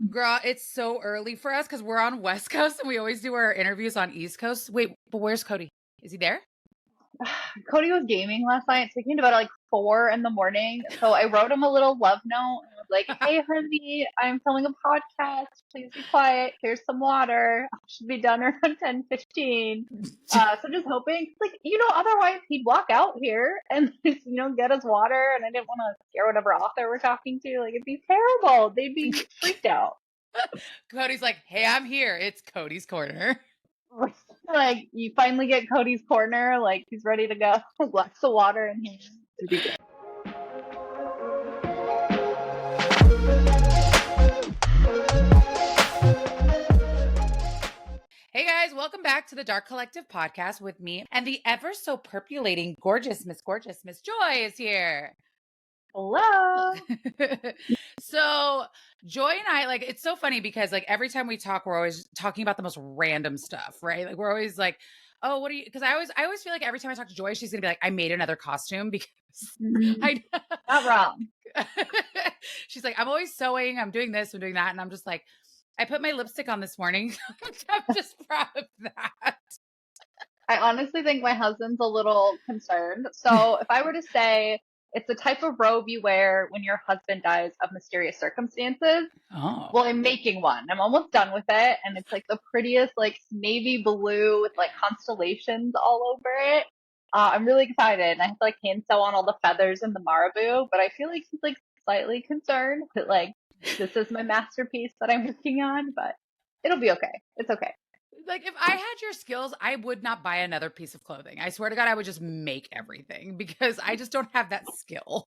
Girl, it's so early for us because we're on West Coast and we always do our interviews on East Coast. Wait, but where's Cody? Is he there? Cody was gaming last night, so he came to bed at like 4 in the morning. So I wrote him a little love note and was like, "Hey, honey, I'm filming a podcast. Please be quiet. Here's some water. I should be done around 10:15." So just hoping, like, otherwise he'd walk out here and just, get his water. And I didn't want to scare whatever author we're talking to. Like, it'd be terrible. They'd be freaked out. Cody's like, hey, I'm here. It's Cody's Corner. Like, you finally get Cody's corner, like he's ready to go. Glass of water in here. It'd be good. Hey guys, welcome back to the Dark Collective podcast with me and the ever so perpulating gorgeous Miss Joy is here. Hello. So Joy and I, like, it's so funny because like every time we talk, we're always talking about the most random stuff, right? Like we're always like, oh, what do you, because I always feel like every time I talk to Joy, she's gonna be like, I made another costume because I Not wrong. she's like, I'm always sewing, I'm doing this, I'm doing that. And I'm just like, I put my lipstick on this morning. I'm just proud of that. I honestly think my husband's a little concerned. So if I were to say it's the type of robe you wear when your husband dies of mysterious circumstances, Oh. well, I'm making one. I'm almost done with it. And it's like the prettiest, like navy blue with like constellations all over it. I'm really excited. I have to like hand sew on all the feathers and the marabou, but I feel like he's like slightly concerned that like this is my masterpiece that I'm working on, but it'll be okay. It's okay. Like if I had your skills, I would not buy another piece of clothing. I swear to God, I would just make everything because I just don't have that skill.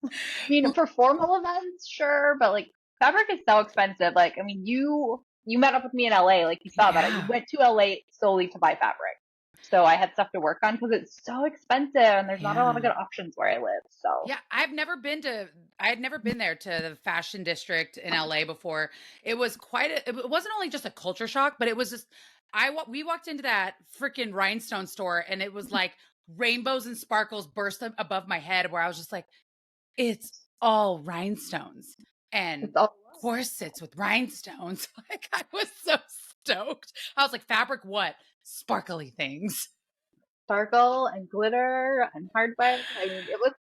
I mean, for formal events, sure, but like fabric is so expensive. Like, I mean, you met up with me in LA, like you saw that. You Yeah. went to LA solely to buy fabric. So I had stuff to work on because it's so expensive and there's not a lot of Yeah. good options where I live. So Yeah, I had never been there to the fashion district in LA before. It was it wasn't only just a culture shock, but it was just we walked into that freaking rhinestone store and it was like rainbows and sparkles burst above my head where I was just like, it's all rhinestones and it's all corsets with rhinestones. Like I was so stoked. I was like, fabric what? Sparkly things. sparkle and glitter and hardware. I mean,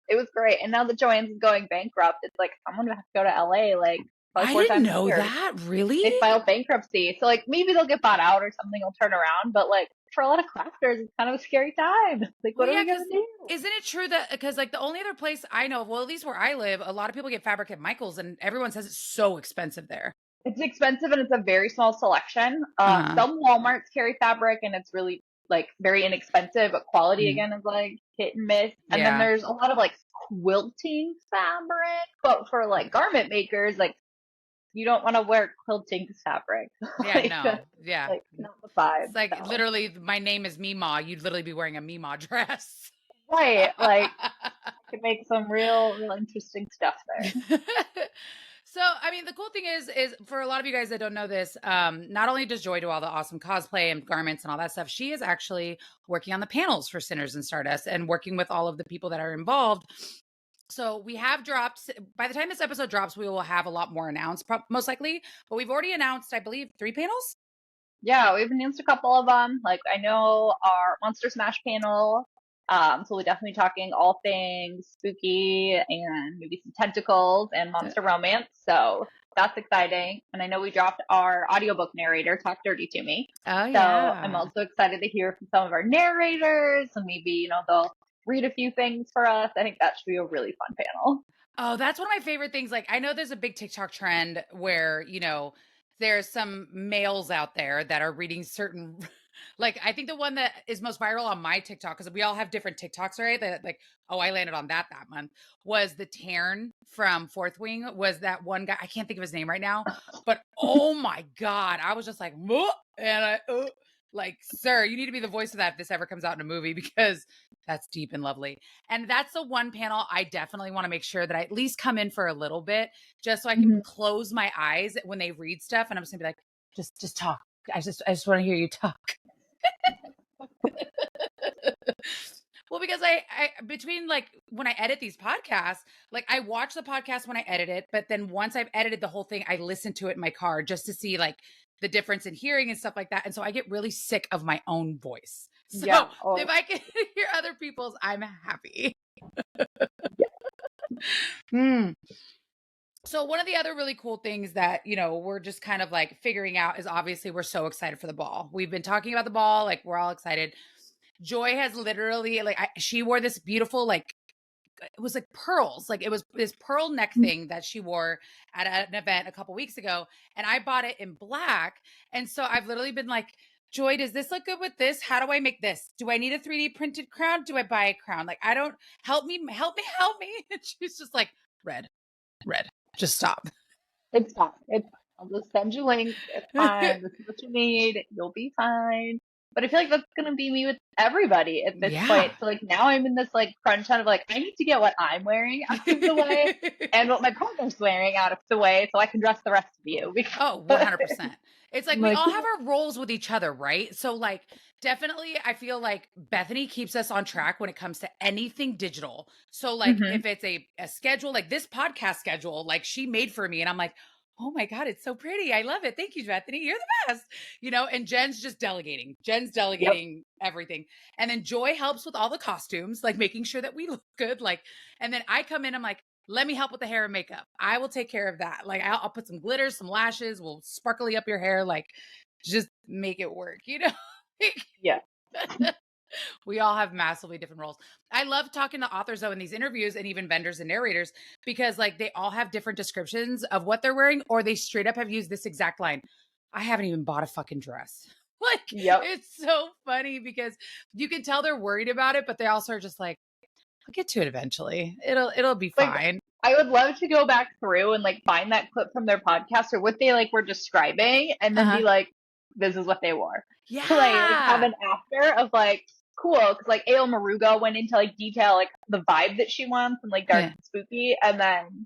it was great. And now that Joanne's is going bankrupt, it's like I'm gonna have to go to LA like probably I four didn't times a know year. that. Really? They filed bankruptcy, so like maybe they'll get bought out or something will turn around. But like for a lot of crafters, it's kind of a scary time. Like, Well, what are yeah, we gonna because do? isn't it true that because like the only other place I know of, well, at least where I live, a lot of people get fabric at Michael's, and everyone says it's so expensive there. It's expensive and it's a very small selection. Uh-huh. Some Walmarts carry fabric and it's really like very inexpensive, but quality Mm. again is like hit and miss. And then Yeah. there's a lot of like quilting fabric, but for like garment makers, like you don't want to wear quilting fabric. Yeah. Like No. that's Yeah. like not the vibe. It's like So literally, my name is Mima. You'd literally be wearing a Mima dress. right, like could make some real interesting stuff there. So, I mean, the cool thing is for a lot of you guys that don't know this, not only does Joy do all the awesome cosplay and garments and all that stuff, she is actually working on the panels for Sinners and Stardust and working with all of the people that are involved. So we have dropped, by the time this episode drops, we will have a lot more announced, most likely, but we've already announced, I believe, 3 panels. Yeah, we've announced a couple of them. Like I know our Monster Smash panel. So we're definitely talking all things spooky and maybe some tentacles and monster romance. So that's exciting. And I know we dropped our audiobook narrator, Talk Dirty to Me. Oh, So I'm yeah. also excited to hear from some of our narrators and maybe, they'll read a few things for us. I think that should be a really fun panel. Oh, that's one of my favorite things. Like, I know there's a big TikTok trend where, there's some males out there that are reading certain, like, I think the one that is most viral on my TikTok, because we all have different TikToks, right? That like, oh, I landed on that month, was the Tarn from Fourth Wing, was that one guy. I can't think of his name right now, but oh my God, I was just like, "Whoa," and like, sir, you need to be the voice of that if this ever comes out in a movie because that's deep and lovely. And that's the one panel I definitely want to make sure that I at least come in for a little bit just so I can close my eyes when they read stuff. And I'm just gonna be like, just talk. I just want to hear you talk. Well, because I between like when I edit these podcasts, like I watch the podcast when I edit it, but then once I've edited the whole thing, I listen to it in my car just to see like the difference in hearing and stuff like that. And so I get really sick of my own voice. So Yeah. if Oh, I can hear other people's, I'm happy. yeah. Hmm. So one of the other really cool things that, we're just kind of like figuring out is obviously we're so excited for the ball. We've been talking about the ball, like we're all excited. Joy has literally like she wore this beautiful like it was like pearls, like it was this pearl neck thing that she wore at an event a couple weeks ago, and I bought it in black. And so I've literally been like, Joy, does this look good with this? How do I make this? Do I need a 3D printed crown? Do I buy a crown? Like I don't help me. And she's just like, red, just stop. It's fine. It's fine. I'll just send you links. It's fine. This is what you need. You'll be fine. But I feel like that's gonna be me with everybody at this Yeah. point. So like now I'm in this like crunch time of like I need to get what I'm wearing out of the way and what my partner's wearing out of the way so I can dress the rest of you. Because Oh, 100%. It's like I'm we like, all have our roles with each other, right? So like definitely I feel like Bethany keeps us on track when it comes to anything digital. So like hmm if it's a schedule like this podcast schedule, like she made for me and I'm like, "Oh my god, it's so pretty. I love it. Thank you, Bethany. You're the best." And Jen's just delegating. Jen's yep. delegating everything. And then Joy helps with all the costumes, like making sure that we look good like and then I come in I'm like, let me help with the hair and makeup. I will take care of that. Like I'll put some glitter, some lashes, we'll sparkly up your hair, like just make it work. Yeah. We all have massively different roles. I love talking to authors though in these interviews and even vendors and narrators because like they all have different descriptions of what they're wearing or they straight up have used this exact line. I haven't even bought a fucking dress. Like Yep. it's so funny because you can tell they're worried about it, but they also are just like, I'll get to it eventually. It'll be Like fine. I would love to go back through and like find that clip from their podcast or what they like were describing and then Uh-huh. be like, this is what they wore. So like have Yeah. an after of like cool because like Ail Maruga went into like detail like the vibe that she wants and like dark Yeah. and spooky and then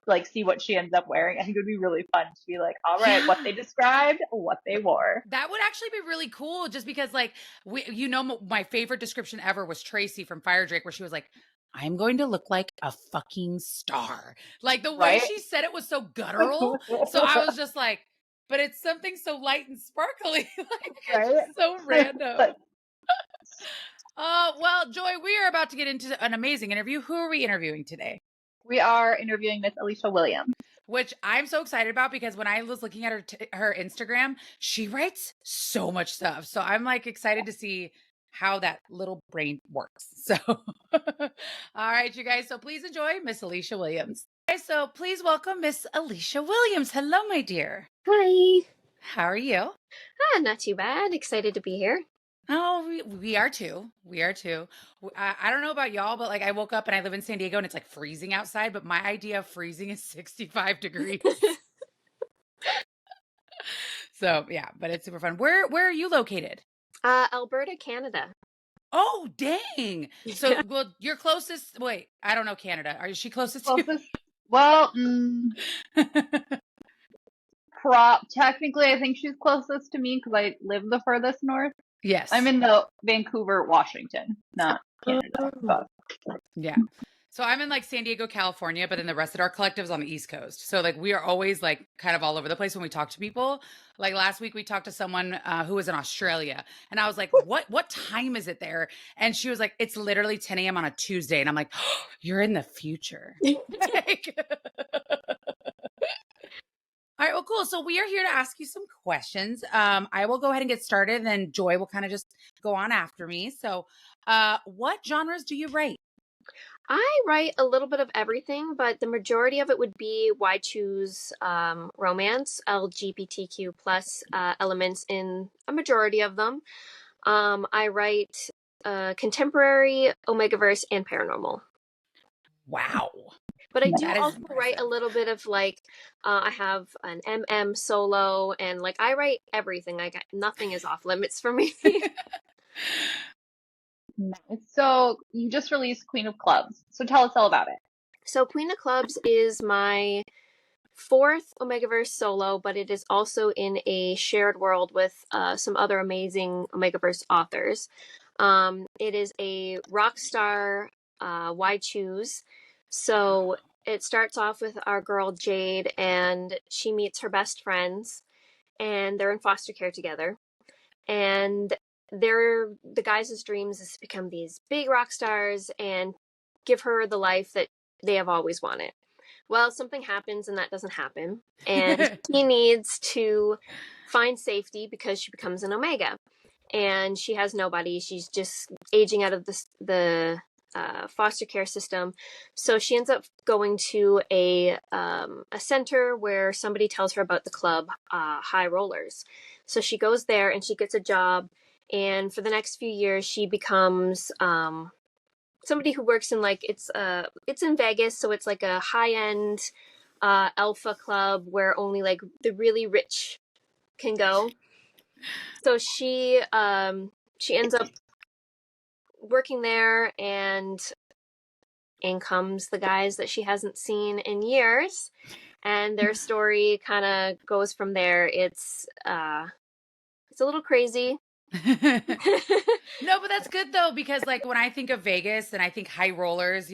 like see what she ends up wearing. I think it would be really fun to be like, all right, what Yeah. they described, what they wore. That would actually be really cool just because like my favorite description ever was Tracy from Fire Drake where she was like, I'm going to look like a fucking star. Like the way Right? she said it was so guttural. So I was just like, but it's something so light and sparkly. Like it's right? just so random. But Well, Joy, we are about to get into an amazing interview. Who are we interviewing today? we are interviewing Miss Alisha Williams. Which I'm so excited about because when I was looking at her Instagram, she writes so much stuff. So I'm like excited to see how that little brain works. So, all right, you guys. So please enjoy Miss Alisha Williams. Okay, so please welcome Miss Alisha Williams. Hello, my dear. Hi. How are you? Not too bad. Excited to be here. Oh, we are too. We are too. I don't know about y'all, but like I woke up and I live in San Diego and it's like freezing outside. But my idea of freezing is 65 degrees. So yeah, but it's super fun. Where are you located? Alberta, Canada. Oh, dang. So well, your closest wait, I don't know Canada. Is she closest to Closest, well, you? technically, I think she's closest to me because I live the furthest north. Yes. I'm in the Vancouver, Washington, not Canada. But Yeah. So I'm in like San Diego, California, but then the rest of our collective's on the East Coast. So like we are always like kind of all over the place when we talk to people. Like last week we talked to someone who was in Australia, and I was like, "What time is it there?" And she was like, "It's literally 10 a.m. on a Tuesday." And I'm like, oh, "You're in the future." All right, well, cool. So we are here to ask you some questions. I will go ahead and get started, and then Joy will kind of just go on after me. So, what genres do you write? I write a little bit of everything, but the majority of it would be why choose romance, LGBTQ plus elements in a majority of them. I write contemporary, Omegaverse, and paranormal. Wow. But I do That is also write a little bit of like, I have an MM solo, and like I write everything. Like nothing is off limits for me. so you just released Queen of Clubs. So tell us all about it. So Queen of Clubs is my fourth Omegaverse solo, but it is also in a shared world with some other amazing Omegaverse authors. It is a rock star why choose. So it starts off with our girl Jade, and she meets her best friends, and they're in foster care together. And the guys' dreams is to become these big rock stars and give her the life that they have always wanted. Well, something happens and that doesn't happen. And she needs to find safety because she becomes an Omega. And she has nobody. She's just aging out of the foster care system. So she ends up going to a center where somebody tells her about the club, High Rollers. So she goes there and she gets a job. And for the next few years, she becomes somebody who works in it's in Vegas, so it's like a high end alpha club where only like the really rich can go. So she ends up working there, and in comes the guys that she hasn't seen in years, and their story kind of goes from there. It's a little crazy. No, but that's good though, because like when I think of Vegas and I think high rollers,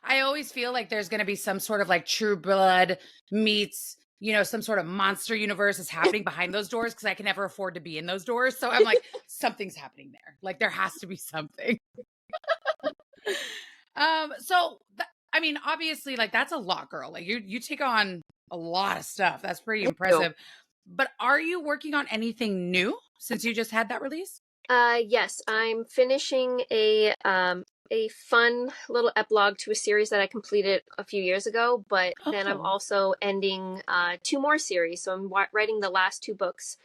I always feel like there's going to be some sort of like True Blood meets, some sort of monster universe is happening behind those doors, because I can never afford to be in those doors. So I'm like, something's happening there. Like there has to be something. I mean, obviously, like that's a lot, girl. Like you take on a lot of stuff. That's pretty impressive. But are you working on anything new since you just had that release? Yes, I'm finishing a fun little epilogue to a series that I completed a few years ago, but then I'm also ending 2 more series. So I'm writing the last 2 books,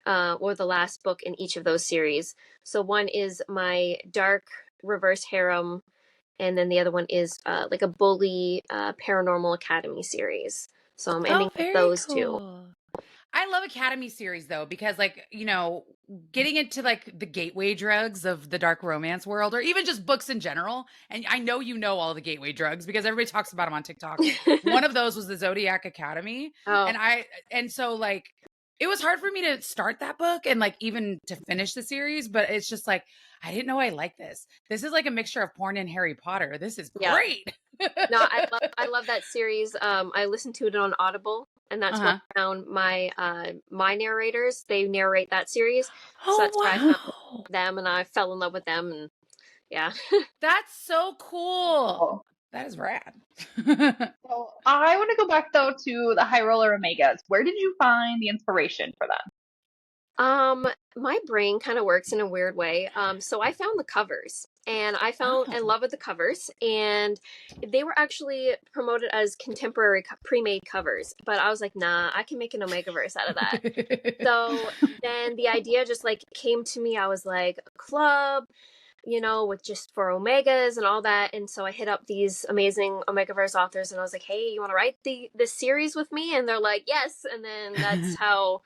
or the last book in each of those series. So one is my dark reverse harem, and then the other one is like a bully paranormal academy series. So I'm ending with those 2. I love Academy series though, because like, getting into like the gateway drugs of the dark romance world, or even just books in general. And I know all the gateway drugs because everybody talks about them on TikTok. One of those was the Zodiac Academy. Oh. And so like, it was hard for me to start that book and like even to finish the series, but it's just like, I didn't know I like this. This is like a mixture of porn and Harry Potter. This is great. No, I love that series. I listened to it on Audible, and that's where I found my narrators. They narrate that series. So that's where I found them, and I fell in love with them, and yeah. That's so cool. That is rad. So I want to go back though to the High Roller Omegas. Where did you find the inspiration for them? My brain kind of works in a weird way. So I found the covers, and I fell in love with the covers, and they were actually promoted as contemporary pre-made covers, but I was like, nah, I can make an Omegaverse out of that. So then the idea just like came to me. I was like, a club, with just for Omegas and all that. And so I hit up these amazing Omegaverse authors, and I was like, hey, you want to write this series with me? And they're like, yes. And then that's how,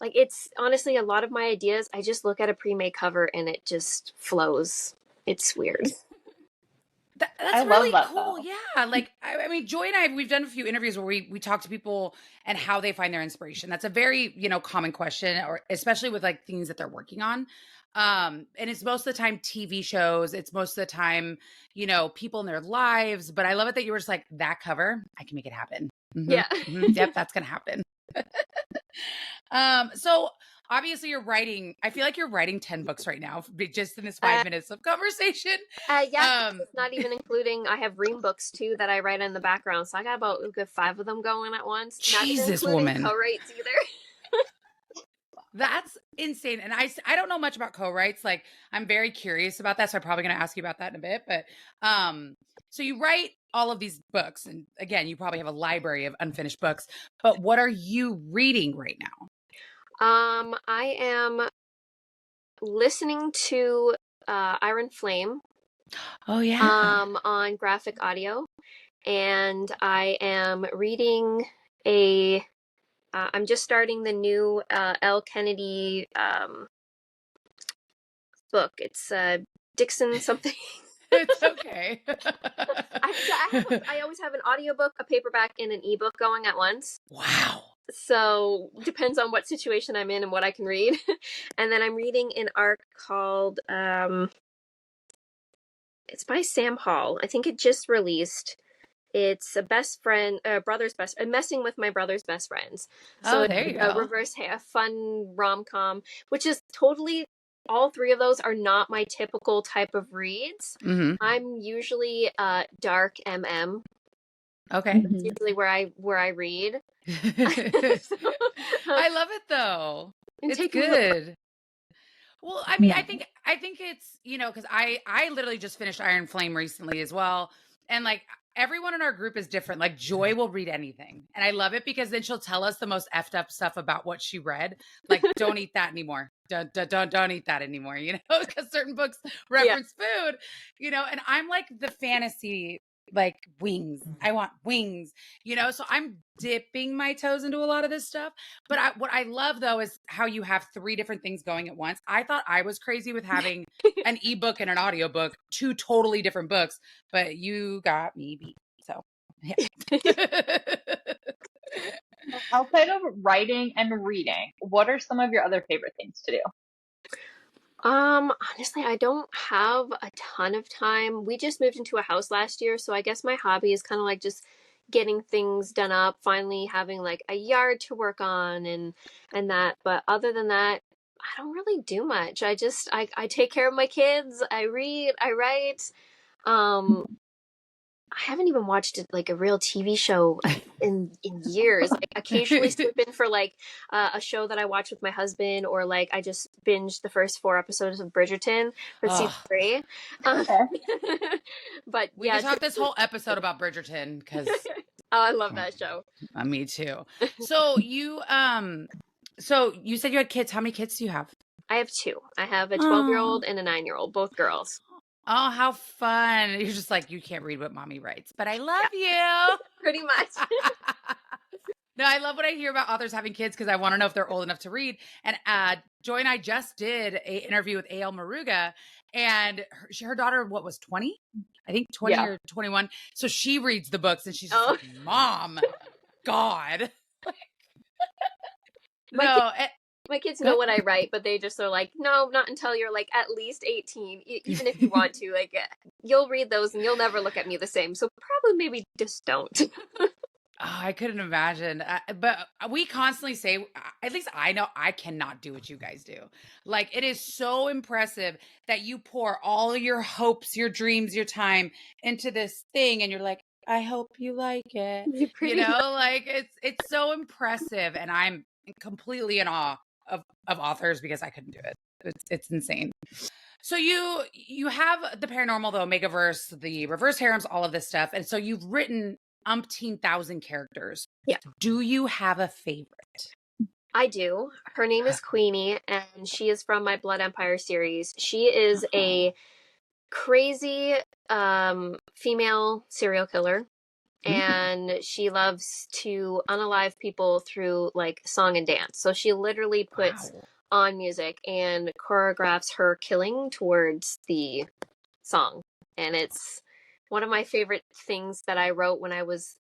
like, it's honestly a lot of my ideas. I just look at a pre-made cover and it just flows. It's weird. That's really cool. Though. Yeah. Like, I mean, Joy and I, we've done a few interviews where we talk to people and how they find their inspiration. That's a very, common question, or especially with like things that they're working on. And it's most of the time TV shows. It's most of the time, people in their lives. But I love it that you were just like, that cover, I can make it happen. Mm-hmm, yeah. Mm-hmm, yep. That's going to happen. So obviously you're writing, I feel like you're writing 10 books right now, just in this 5 minutes of conversation. Yeah, it's not even including, I have Ream books too that I write in the background. So I got about a good 5 of them going at once. Jesus, not woman. Co-writes either. That's insane. And I don't know much about co-writes. Like, I'm very curious about that. So I'm probably going to ask you about that in a bit. But so you write all of these books. And again, you probably have a library of unfinished books. But what are you reading right now? I am listening to Iron Flame. Oh, yeah. On graphic audio. And I am reading I'm just starting the new L. Kennedy book. It's Dixon something. It's okay. I always have an audiobook, a paperback, and an ebook going at once. Wow. So depends on what situation I'm in and what I can read. And then I'm reading an arc called It's by Sam Hall. I think it just released. It's a best friend, brother's best, messing with my brother's best friends. So Oh, it's there you a go. reverse, a fun rom-com, which is totally, all three of those are not my typical type of reads. Mm-hmm. I'm usually dark MM. Okay. That's usually where I read. I love it though. And It's take good. Well, I mean, I think it's, because I literally just finished Iron Flame recently as well. And like everyone in our group is different. Like Joy will read anything. And I love it because then she'll tell us the most effed up stuff about what she read. Like, don't eat that anymore. Don't eat that anymore, because certain books reference food, and I'm like the fantasy, like wings. I want wings, so I'm dipping my toes into a lot of this stuff. But what I love though is how you have three different things going at once. I thought I was crazy with having an ebook and an audiobook, two totally different books, but you got me beat. So yeah. Outside of writing and reading, what are some of your other favorite things to do? Honestly, I don't have a ton of time. We just moved into a house last year, so I guess my hobby is kind of like just getting things done up, finally having like a yard to work on and that. But other than that, I don't really do much. I take care of my kids, I read, I write. I haven't even watched like a real TV show in years. Like occasionally slip in for like a show that I watch with my husband, or like I just binged the first 4 episodes of Bridgerton for season 3. But we could talk this whole episode about Bridgerton because I love that show. Me too. So you said you had kids. How many kids do you have? I have 2. I have a 12-year-old and a 9-year-old, both girls. Oh, how fun. You're just like, you can't read what mommy writes, but I love you. Pretty much. No, I love when I hear about authors having kids because I want to know if they're old enough to read. And Joy and I just did an interview with A.L. Maruga, and her daughter, what was 20? I think 20 or 21. So she reads the books and she's just like, Mom, God. My kids know what I write, but they just are like, no, not until you're like at least 18. Even if you want to, like, you'll read those and you'll never look at me the same. So probably maybe just don't. I couldn't imagine. But we constantly say, at least I know I cannot do what you guys do. Like, it is so impressive that you pour all your hopes, your dreams, your time into this thing. And you're like, I hope you like it. Like it's so impressive. And I'm completely in awe of authors because I couldn't do it. It's insane. So you have the paranormal, the Omegaverse, the reverse harems, all of this stuff. And so you've written umpteen thousand characters. Yeah. Do you have a favorite? I do. Her name is Queenie, and she is from my Blood Empire series. She is a crazy female serial killer. And she loves to unalive people through like song and dance. So she literally puts on music and choreographs her killing towards the song. And it's one of my favorite things that I wrote when I was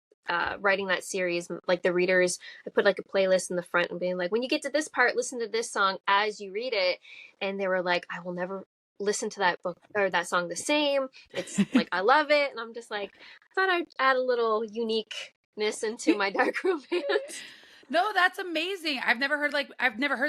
writing that series. Like the readers, I put like a playlist in the front and being like, when you get to this part, listen to this song as you read it. And they were like, I will never listen to that book or that song the same. It's like, I love it. And I'm just like, I thought I'd add a little uniqueness into my dark romance. No, that's amazing. I've never heard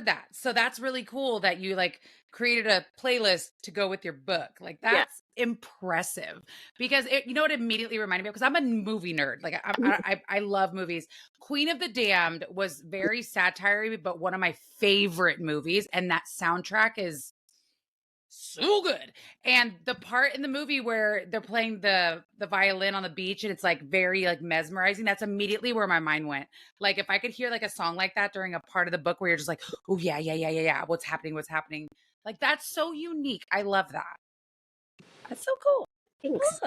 that. So that's really cool that you like created a playlist to go with your book. Like that's impressive because you know what it immediately reminded me of? Because I'm a movie nerd. Like I love movies. Queen of the Damned was very satire, but one of my favorite movies. And that soundtrack is so good. And the part in the movie where they're playing the violin on the beach and it's like very like mesmerizing, that's immediately where my mind went. Like if I could hear like a song like that during a part of the book where you're just like, oh yeah, what's happening, like that's so unique. I love that. That's so cool. Thanks.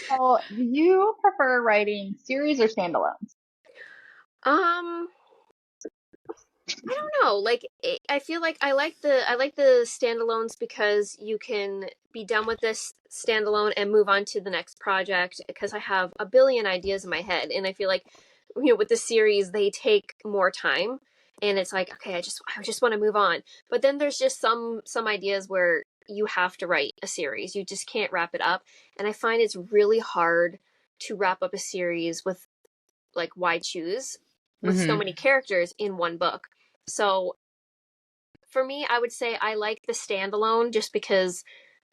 So do you prefer writing series or standalones? I don't know. Like, I feel like I like the standalones because you can be done with this standalone and move on to the next project because I have a billion ideas in my head. And I feel like, with the series, they take more time and it's like, okay, I just want to move on. But then there's just some ideas where you have to write a series. You just can't wrap it up. And I find it's really hard to wrap up a series with like Why Choose with so many characters in one book. So for me, I would say I like the standalone just because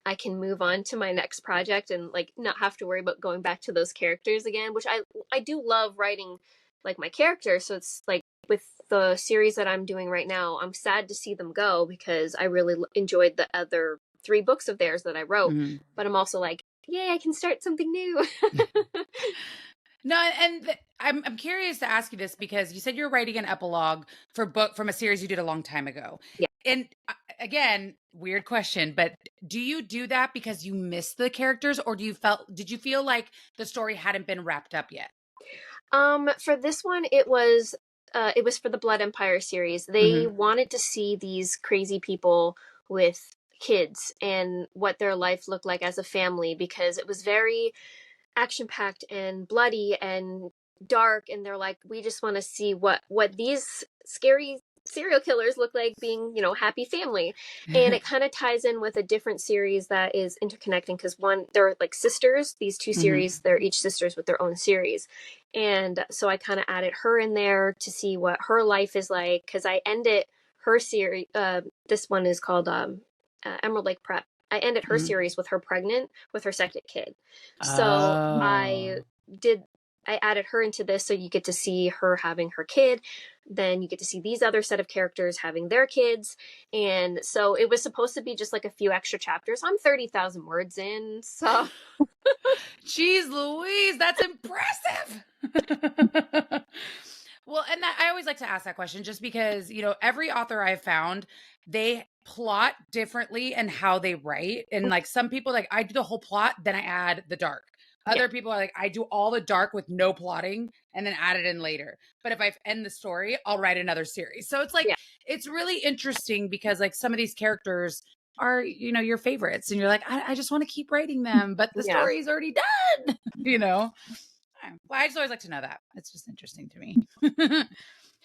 I can move on to my next project and like not have to worry about going back to those characters again, which I do love writing like my characters. So it's like with the series that I'm doing right now, I'm sad to see them go because I really enjoyed the other 3 books of theirs that I wrote. But I'm also like, yay, I can start something new. No, and I'm curious to ask you this because you said you're writing an epilogue from a series you did a long time ago. Yeah. And again, weird question, but do you do that because you miss the characters, or did you feel like the story hadn't been wrapped up yet? For this one, it was for the Blood Empire series. They wanted to see these crazy people with kids and what their life looked like as a family because it was very action-packed and bloody and dark, and they're like, we just want to see what these scary serial killers look like being, happy family. And it kind of ties in with a different series that is interconnecting because one, they're like sisters, these 2 series, they're each sisters with their own series. And so I kind of added her in there to see what her life is like because I ended her series, this one is called Emerald Lake Prep. I ended her series with her pregnant with her second kid. So I added her into this so you get to see her having her kid. Then you get to see these other set of characters having their kids. And so it was supposed to be just like a few extra chapters. I'm 30,000 words in, so. Jeez Louise, that's impressive. Well, and I always like to ask that question just because, every author I've found, they plot differently and how they write. And like some people, like I do the whole plot, then I add the dark. Other people are like, I do all the dark with no plotting and then add it in later. But if I end the story, I'll write another series. So it's like, it's really interesting because like some of these characters are, your favorites and you're like, I just want to keep writing them, but the story is already done, Well, I just always like to know that. It's just interesting to me.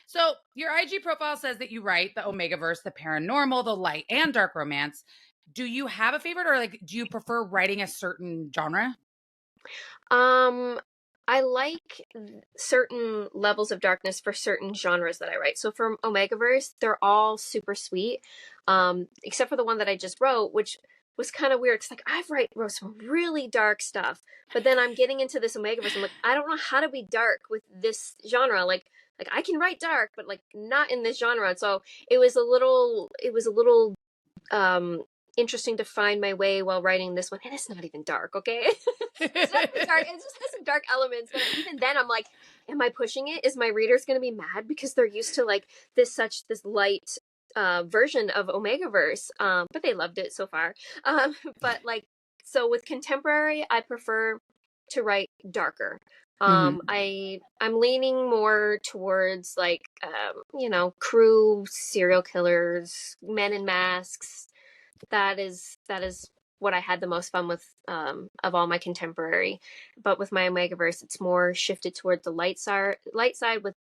So your IG profile says that you write the Omegaverse, the paranormal, the light and dark romance. Do you have a favorite or like, do you prefer writing a certain genre? I like certain levels of darkness for certain genres that I write. So for Omegaverse, they're all super sweet, except for the one that I just wrote, which was kind of weird. It's like I've wrote some really dark stuff, but then I'm getting into this Omegaverse. I'm like, I don't know how to be dark with this genre. Like I can write dark, but like not in this genre. So it was a little interesting to find my way while writing this one. And it's not even dark, okay? It's not even dark. It just has some dark elements. But even then, I'm like, am I pushing it? Is my readers going to be mad because they're used to like this light version of Omegaverse? But they loved it so far. But like, so with contemporary, I prefer to write darker. I'm leaning more towards like, crew serial killers, men in masks. That is what I had the most fun with of all my contemporary. But with my Omegaverse, it's more shifted towards the light side with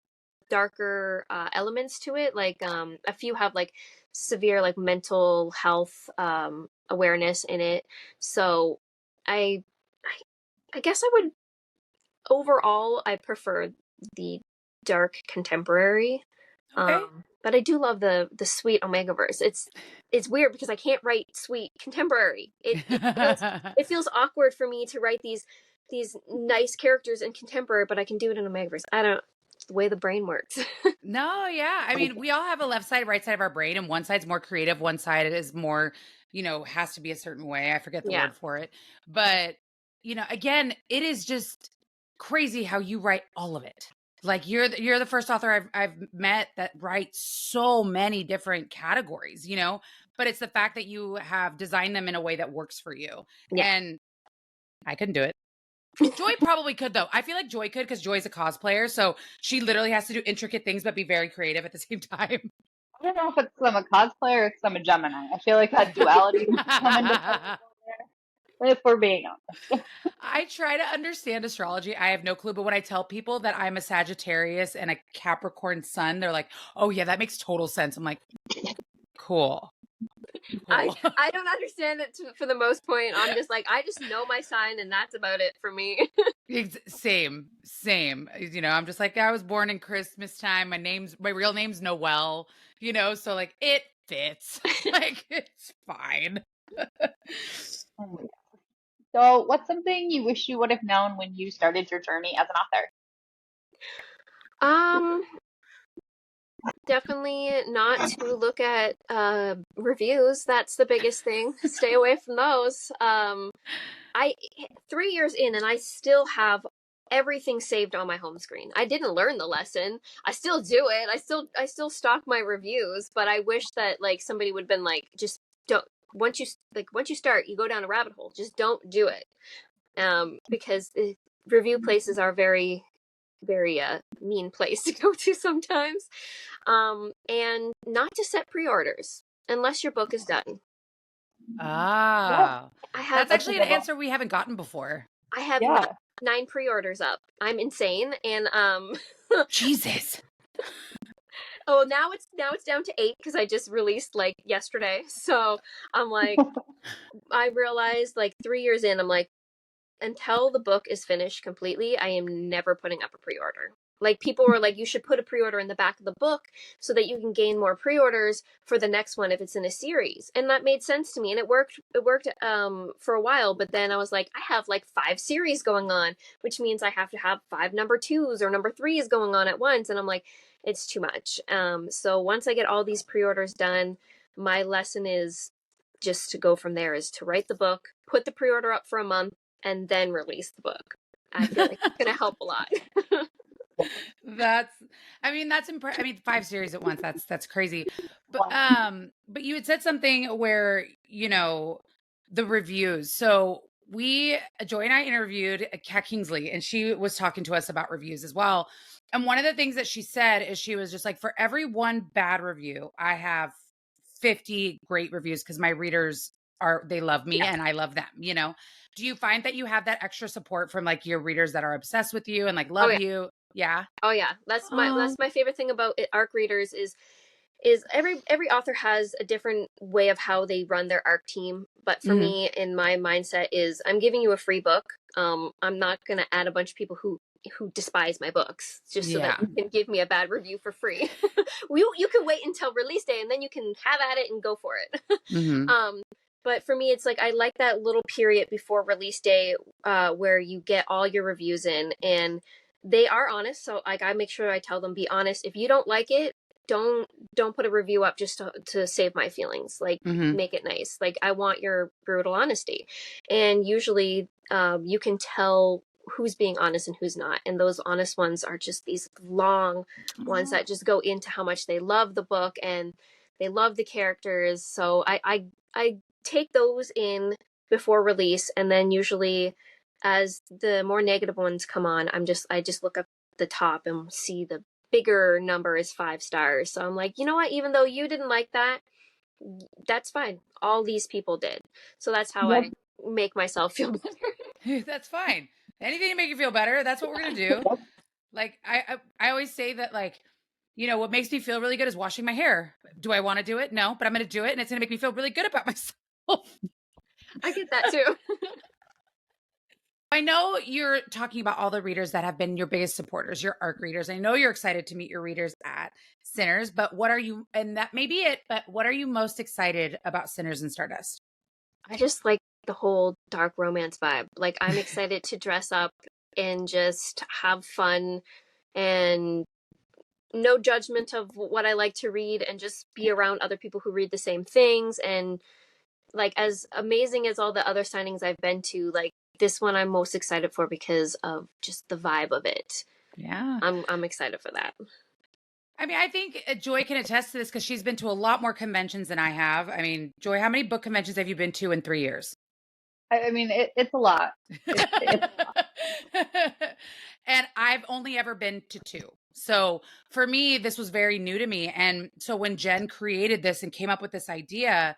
darker elements to it. Like a few have like severe like mental health awareness in it. So I guess I would overall I prefer the dark contemporary. Okay. But I do love the sweet Omegaverse. It's weird because I can't write sweet contemporary. It feels awkward for me to write these nice characters in contemporary, but I can do it in Omegaverse. I don't. It's the way the brain works. No, yeah. I mean, we all have a left side, right side of our brain, and one side's more creative, one side is more, has to be a certain way. I forget the word for it. But, again, it is just crazy how you write all of it. Like you're the first author I've met that writes so many different categories, but it's the fact that you have designed them in a way that works for you. Yeah. And I couldn't do it. Joy probably could though. I feel like Joy could because Joy's a cosplayer. So she literally has to do intricate things, but be very creative at the same time. I don't know if it's I'm a cosplayer or if I'm a Gemini. I feel like that duality would come into play there, if we're being honest. I try to understand astrology. I have no clue. But when I tell people that I'm a Sagittarius and a Capricorn sun, they're like, oh yeah, that makes total sense. I'm like, cool. I don't understand it for the most point. I'm just like, I just know my sign and that's about it for me. Same. You know, I'm just like, I was born in Christmas time. My real name's Noel, you know, so like it fits. Like it's fine. Oh my God. So, what's something you wish you would have known when you started your journey as an author? Um, Definitely not to look at reviews. That's the biggest thing. Stay away from those. I 3 years in and I still have everything saved on my home screen. I didn't learn the lesson. I still do it. I still stock my reviews, but I wish that like somebody would have been like, just don't, once you start, you go down a rabbit hole. Just don't do it. Because review places are very mean place to go to sometimes. And not to set pre-orders unless your book is done. Ah, I that's have actually an answer we haven't gotten before. I have Yeah. 9 pre-orders up. I'm insane, and Jesus. oh, now it's down to 8 because I just released like yesterday. So I'm like, I realized like 3 years in, I'm like, until the book is finished completely, I am never putting up a pre-order. Like people were like, you should put a pre-order in the back of the book so that you can gain more pre-orders for the next one if it's in a series. And that made sense to me. And it worked for a while, but then I was like, I have like 5 series going on, which means I have to have 5 number 2s or number 3s going on at once. And I'm like, it's too much. So once I get all these pre-orders done, my lesson is just to go from there, is to write the book, put the pre-order up for a month, and then release the book. I feel like it's going to help a lot. That's 5 series at once. That's crazy. But you had said something where, you know, the reviews. So Joy and I interviewed Kat Kingsley, and she was talking to us about reviews as well. And one of the things that she said is she was just like, for every one bad review, I have 50 great reviews because my readers they love me and I love them, you know. Do you find that you have that extra support from like your readers that are obsessed with you and like love you? Yeah. Oh yeah. That's my favorite thing about ARC readers is every author has a different way of how they run their ARC team. But for me, in my mindset is, I'm giving you a free book. I'm not going to add a bunch of people who despise my books just so that you can give me a bad review for free. You can wait until release day and then you can have at it and go for it. But for me, it's like, I like that little period before release day where you get all your reviews in and they are honest. So like, I make sure I tell them, be honest. If you don't like it, don't put a review up just to save my feelings. Like, make it nice. Like, I want your brutal honesty. And usually you can tell who's being honest and who's not. And those honest ones are just these long ones that just go into how much they love the book and they love the characters. So I take those in before release, and then usually as the more negative ones come on, I just look up the top and see the bigger number is 5 stars. So I'm like, you know what, even though you didn't like that, that's fine. All these people did. So that's how I make myself feel better. That's fine. Anything to make you feel better, that's what we're gonna do. Like I always say that, like, you know, what makes me feel really good is washing my hair. Do I want to do it? No, but I'm gonna do it, and it's gonna make me feel really good about myself. I get that too. I know you're talking about all the readers that have been your biggest supporters, your ARC readers. I know you're excited to meet your readers at Sinners, but what are you, and that may be it, but what are you most excited about Sinners and Stardust? I just like the whole dark romance vibe. Like, I'm excited to dress up and just have fun and no judgment of what I like to read and just be around other people who read the same things. And like, as amazing as all the other signings I've been to, like, this one I'm most excited for because of just the vibe of it. Yeah. I'm excited for that. I mean, I think Joy can attest to this because she's been to a lot more conventions than I have. I mean, Joy, how many book conventions have you been to in 3 years? I mean, it's a lot. It's a lot. And I've only ever been to 2. So for me, this was very new to me. And so when Jenn created this and came up with this idea,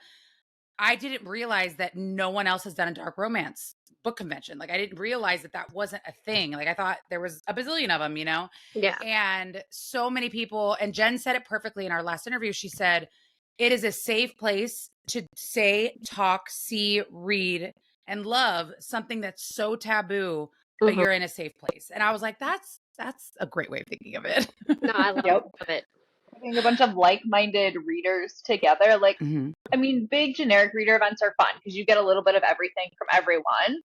I didn't realize that no one else has done a dark romance book convention. Like, I didn't realize that that wasn't a thing. Like, I thought there was a bazillion of them, you know? Yeah. And so many people, and Jenn said it perfectly in our last interview. She said, it is a safe place to say, talk, see, read, and love something that's so taboo, but Mhm. you're in a safe place. And I was like, that's a great way of thinking of it. No, I Yep. love it. Having a bunch of like-minded readers together. Like, Mhm. I mean, big generic reader events are fun because you get a little bit of everything from everyone.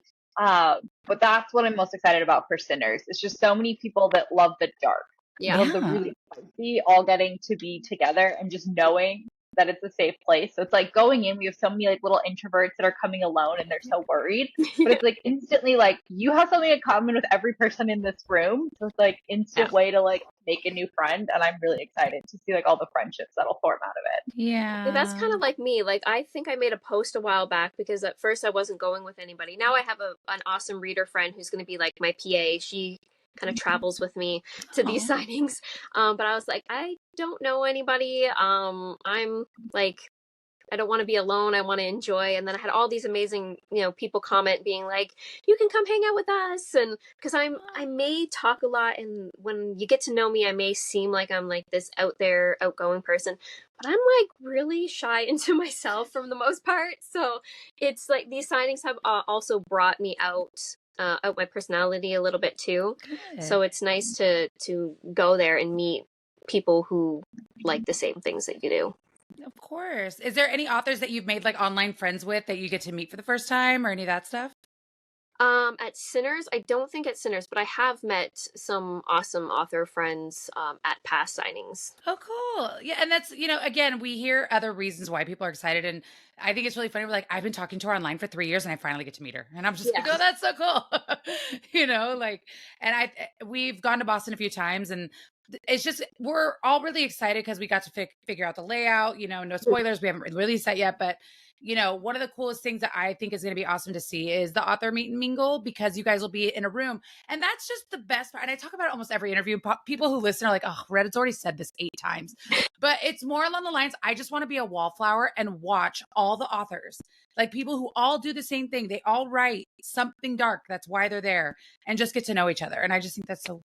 But that's what I'm most excited about for Sinners. It's just so many people that love the dark, Yeah. love the Yeah. really spicy, all getting to be together and just knowing that it's a safe place. So it's like going in, we have so many like little introverts that are coming alone and they're so worried. But it's like instantly like you have something in common with every person in this room. So it's like instant way to like make a new friend. And I'm really excited to see like all the friendships that'll form out of it. Yeah. That's kind of like me. Like, I think I made a post a while back because at first I wasn't going with anybody. Now I have an awesome reader friend who's going to be like my PA. She kind of travels with me to these Aw. signings. But I was like, I don't know anybody. I'm like, I don't want to be alone. I want to enjoy. And then I had all these amazing, people comment being like, you can come hang out with us. And because I may talk a lot. And when you get to know me, I may seem like I'm like this out there, outgoing person, but I'm like really shy into myself from the most part. So it's like these signings have also brought me out my personality a little bit too. Good. So it's nice to go there and meet people who like the same things that you do. Of course. Is there any authors that you've made like online friends with that you get to meet for the first time or any of that stuff? At Sinners, I don't think at Sinners, but I have met some awesome author friends at past signings. Oh, cool. Yeah. And that's, again, we hear other reasons why people are excited. And I think it's really funny. We're like, I've been talking to her online for 3 years and I finally get to meet her. And I'm just like, Yeah. oh, that's so cool. And we've gone to Boston a few times and it's just, we're all really excited because we got to figure out the layout, no spoilers. We haven't released that yet, but one of the coolest things that I think is going to be awesome to see is the author meet and mingle because you guys will be in a room. And that's just the best part. And I talk about it almost every interview. People who listen are like, oh, Reddit's already said this 8 times. But it's more along the lines, I just want to be a wallflower and watch all the authors, like people who all do the same thing. They all write something dark. That's why they're there and just get to know each other. And I just think that's so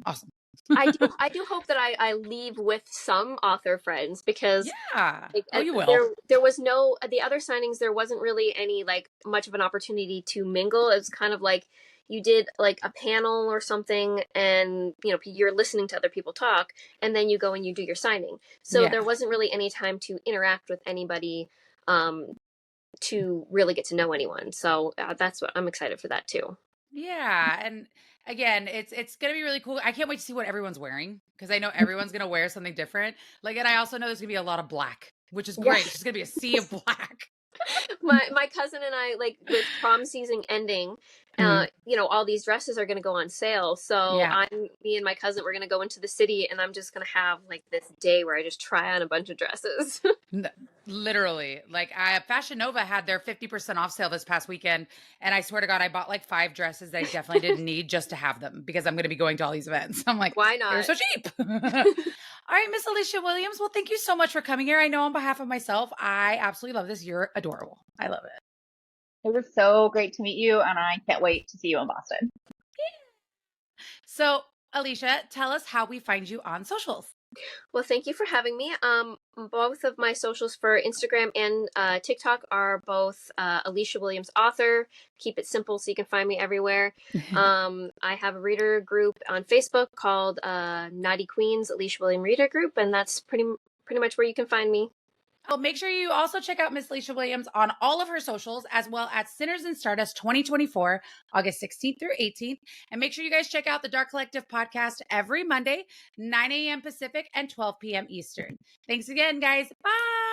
awesome. I do hope that I leave with some author friends because Yeah. like, Oh, you will. there was no at the other signings there wasn't really any like much of an opportunity to mingle. It was kind of like you did like a panel or something and you're listening to other people talk and then you go and you do your signing. So Yeah. there wasn't really any time to interact with anybody to really get to know anyone. So that's what I'm excited for that too. Yeah. And again, it's going to be really cool. I can't wait to see what everyone's wearing because I know everyone's going to wear something different. Like, and I also know there's going to be a lot of black, which is great. Yeah. It's going to be a sea of black. My cousin and I, like with prom season ending, all these dresses are going to go on sale. So Yeah. me and my cousin, we're going to go into the city and I'm just going to have like this day where I just try on a bunch of dresses. Literally, like Fashion Nova had their 50% off sale this past weekend. And I swear to God, I bought like 5 dresses that I definitely didn't need just to have them because I'm going to be going to all these events. I'm like, why not? They're so cheap. All right, Miss Alisha Williams. Well, thank you so much for coming here. I know on behalf of myself, I absolutely love this. You're adorable. I love it. It was so great to meet you, and I can't wait to see you in Boston. So, Alisha, tell us how we find you on socials. Well, thank you for having me. Both of my socials for Instagram and TikTok are both Alisha Williams author. Keep it simple so you can find me everywhere. I have a reader group on Facebook called Naughty Queens Alisha Williams Reader Group, and that's pretty much where you can find me. Well, make sure you also check out Miss Alisha Williams on all of her socials, as well as Sinners and Stardust 2024, August 16th through 18th. And make sure you guys check out the Dark Collective podcast every Monday, 9 a.m. Pacific and 12 p.m. Eastern. Thanks again, guys. Bye.